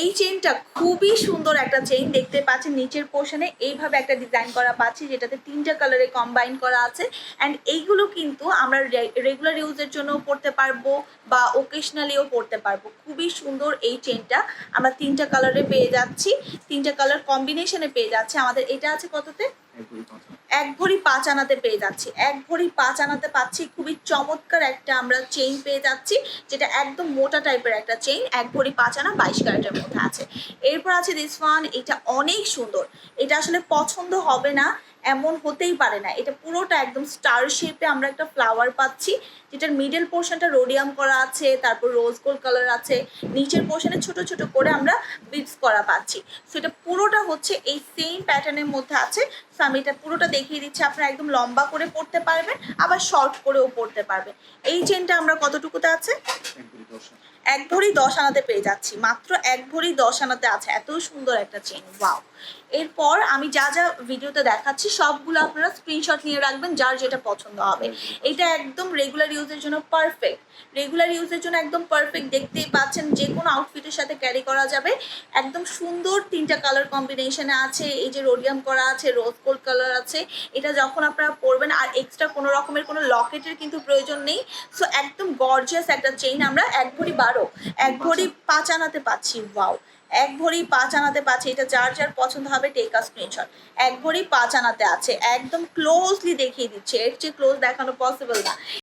এই চেইনটা খুবই সুন্দর একটা চেইন, দেখতে পাচ্ছেন নিচের পোর্শনে এইভাবে একটা ডিজাইন করা পাচ্ছি যেটাতে 3টা কালারে কম্বাইন করা আছে। অ্যান্ড এইগুলো কিন্তু আমরা রেগুলার ইউজের জন্য পরতে পারবো বা ওকেশনালিও পরতে পারবো। খুবই সুন্দর এই চেইনটা আমরা 3টা কালারে পেয়ে যাচ্ছি, 3টা কালার কম্বিনেশনে পেয়ে যাচ্ছি। আমাদের এটা আছে কততে? 1 ভরি 5 আনাতে পেয়ে যাচ্ছি, 1 ভরি 5 আনাতে পাচ্ছি। খুবই চমৎকার একটা আমরা চেইন পেয়ে যাচ্ছি, যেটা একদম মোটা টাইপের একটা চেইন। 1 ভরি 5 আনা 22 ক্যারেটের মধ্যে আছে। এরপর আছে দিস ওয়ান, এটা অনেক সুন্দর। এটা আসলে পছন্দ হবে না এমন হতেই পারে না। এটা পুরোটা একদম স্টার শেপে আমরা একটা ফ্লাওয়ার পাচ্ছি, যেটার মিডল পোর্শনটা রোডিয়াম করা আছে, তারপর রোজ গোল্ড কালার আছে, নিচের পোর্শনে ছোট ছোট করে আমরা বিটস করা পাচ্ছি। সো এটা পুরোটা হচ্ছে এই সেম প্যাটার্নের মধ্যে আছে। সো আমি এটা পুরোটা দেখিয়ে দিচ্ছি, আপনারা একদম লম্বা করে পরতে পারবেন, আবার শর্ট করেও পরতে পারবেন। এই চেনটা আমরা কতটুকুতে আছে? 1 ভরি 10 আনাতে পেয়ে যাচ্ছি, মাত্র 1 ভরি 10 আনাতে আছে। এত সুন্দর একটা চেন, ওয়াও। এরপর আমি যা যা ভিডিওতে দেখাচ্ছি সবগুলো আপনারা স্ক্রিনশট নিয়ে রাখবেন, যার যেটা পছন্দ হবে। এটা একদম রেগুলার ইউজের জন্য পারফেক্ট, রেগুলার ইউজের জন্য একদম পারফেক্ট। দেখতেই পাচ্ছেন যে কোনো আউটফিটের সাথে ক্যারি করা যাবে। একদম সুন্দর 3টা কালার কম্বিনেশনে আছে, এই যে রোডিয়াম করা আছে, রোজ গোল্ড কালার আছে। এটা যখন আপনারা পরবেন আর এক্সট্রা কোনো রকমের কোনো লকেটের কিন্তু প্রয়োজন নেই। সো একদম গর্জিয়াস একটা চেইন আমরা 1 ভরি 12, 1 ভরি 5 আনাতে পাচ্ছি। ওয়াও, 1 ভরি 5 আনাতে পাচ্ছি। এটা যার যার পছন্দ হবে টেক আ স্ক্রিনশট। 1 ভরি 5 আনাতে আছে, একদম ক্লোজলি দেখিয়ে দিচ্ছে, এর চেয়ে ক্লোজ দেখানো পসিবল না।